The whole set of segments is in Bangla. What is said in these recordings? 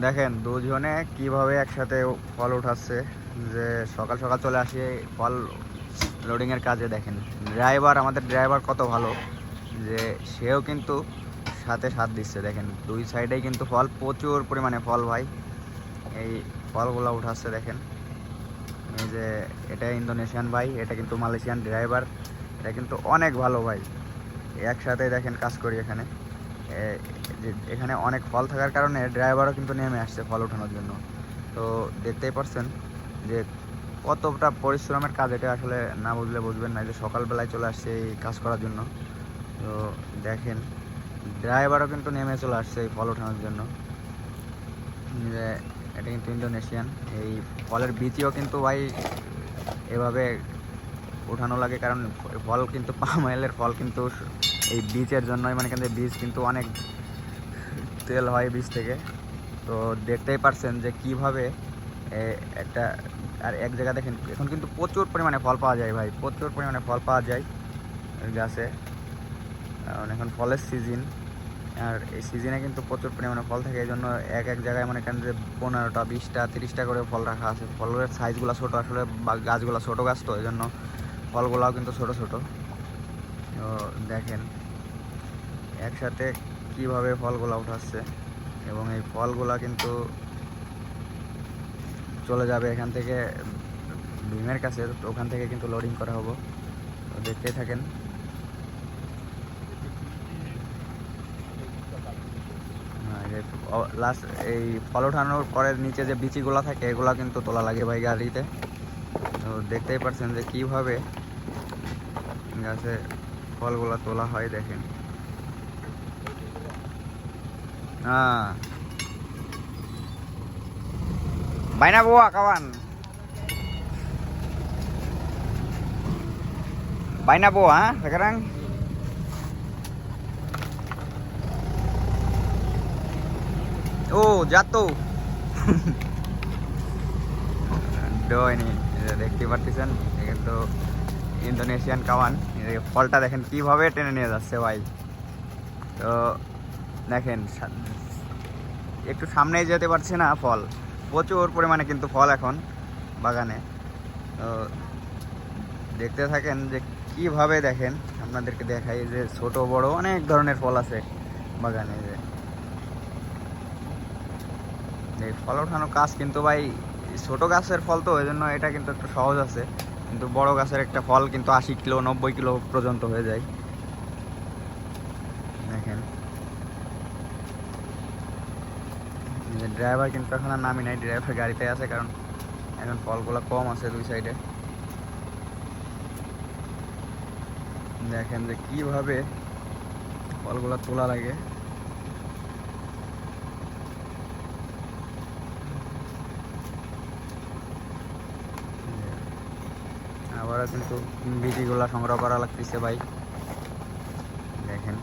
দেখেন দুজনে কিভাবে একসাথে ফল উঠাচ্ছে। যে সকাল সকাল চলে আসি ফল লোডিংয়ের কাজে। দেখেন ড্রাইভার, আমাদের ড্রাইভার কত ভালো, যে সেও কিন্তু সাথে সাথ দিচ্ছে। দেখেন দুই সাইডেই কিন্তু ফল, প্রচুর পরিমাণে ফল ভাই। এই ফলগুলো উঠাচ্ছে দেখেন। এই যে এটা ইন্দোনেশিয়ান ভাই, এটা কিন্তু মালয়েশিয়ান ড্রাইভার। এটা কিন্তু অনেক ভালো ভাই। একসাথে দেখেন কাজ করি এখানে। যে এখানে অনেক ফল থাকার কারণে ড্রাইভারও কিন্তু নেমে আসছে ফল ওঠানোর জন্য। তো দেখতেই পারছেন যে কতটা পরিশ্রমের কাজ এটা। আসলে না বুঝলে বুঝবেন না, যে সকালবেলায় চলে আসছে এই কাজ করার জন্য। তো দেখেন ড্রাইভারও কিন্তু নেমে চলে আসছে এই ফল ওঠানোর জন্য। যে এটা কিন্তু ইন্দোনেশিয়ান। এই ফলের বীজও কিন্তু ভাই এভাবে ওঠানো লাগে, কারণ ফল কিন্তু পাম অয়েলের ফল কিন্তু এই বীজের জন্যই, মানে কিন্তু বীজ কিন্তু অনেক তেল হয় বীজ থেকে। তো দেখতেই পারছেন যে কিভাবে একটা, আর এক জায়গায় দেখেন এখন কিন্তু প্রচুর পরিমাণে ফল পাওয়া যায় ভাই, প্রচুর পরিমাণে ফল পাওয়া যায় গাছে। কারণ এখন ফলের সিজন, আর এই সিজনে কিন্তু প্রচুর পরিমাণে ফল থাকে। এই জন্য এক এক জায়গায় মনে করেন যে 15টা 20টা 30টা করে ফল রাখা আছে। ফলের সাইজগুলো ছোটো আসলে, গাছগুলো ছোটো গাছ, তো এই জন্য ফলগুলাও কিন্তু ছোট ছোট। তো দেখেন একসাথে কিভাবে ফলগুলো উঠাচ্ছে, এবং এই ফলগুলা কিন্তু চলে যাবে এখান থেকে ভীমের কাছে। তো ওখান থেকে কিন্তু লোডিং করা হবো। তো দেখতেই থাকেন। লাস্ট এই ফল ওঠানোর পরে নিচে যে বিচিগুলো থাকে এগুলো কিন্তু তোলা লাগে ভাই গাড়িতে। তো দেখতেই পারছেন যে কিভাবে গাছে ফলগুলো তোলা হয়। দেখেন বাইনা buah kawan, বাইনা buah sekarang. Oh jatuh. ini দেখতে পারতেছেন কিন্তু ইন্দোনেশিয়ান কাওয়ান। ফলটা দেখেন কিভাবে টেনে নিয়ে যাচ্ছে ভাই। তো দেখেন একটু সামনেই যেতে পারছে না ফল, প্রচুর পরিমাণে কিন্তু ফল এখন বাগানে। তো দেখতে থাকেন যে কিভাবে, দেখেন আপনাদেরকে দেখাই যে ছোট বড় অনেক ধরনের ফল আছে বাগানে। যে এই ফল ওঠানোর কাজ কিন্তু ভাই, ছোট গাছের ফল তো ওই জন্য এটা কিন্তু একটু সহজ আছে, কিন্তু বড় গাছের একটা ফল কিন্তু 80 কিলো 90 কিলো পর্যন্ত হয়ে যায়। দেখেন ড্রাইভার কিন্তু এখন আর নামি নাই, ড্রাইভার গাড়িতে আছে, কারণ এখন ফলগুলো কম আছে দুই সাইডে। দেখেন যে কিভাবে ফলগুলো তোলা লাগে। আবারও কিন্তু বিচিগুলো সংগ্রহ করা লাগতেছে ভাই। দেখেন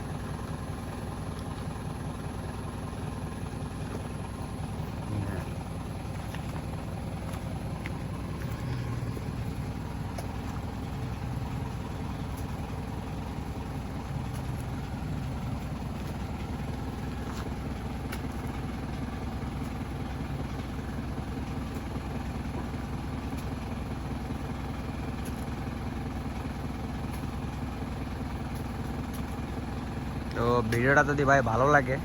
তো ভিডিওটা যদি ভাই ভালো লাগে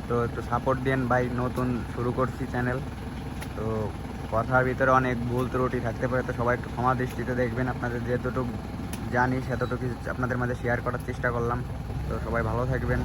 তো একটু সাপোর্ট দেন ভাই। নতুন শুরু করছি চ্যানেল, তো কথার ভিতরে অনেক ভুল ত্রুটি থাকতে পারে, তো সবাই একটু ক্ষমা দৃষ্টিতে দেখবেন। আপনাদের যেতটুকু জানি সেতটুকু আপনাদের মাঝে শেয়ার করার চেষ্টা করলাম। তো সবাই ভালো থাকবেন।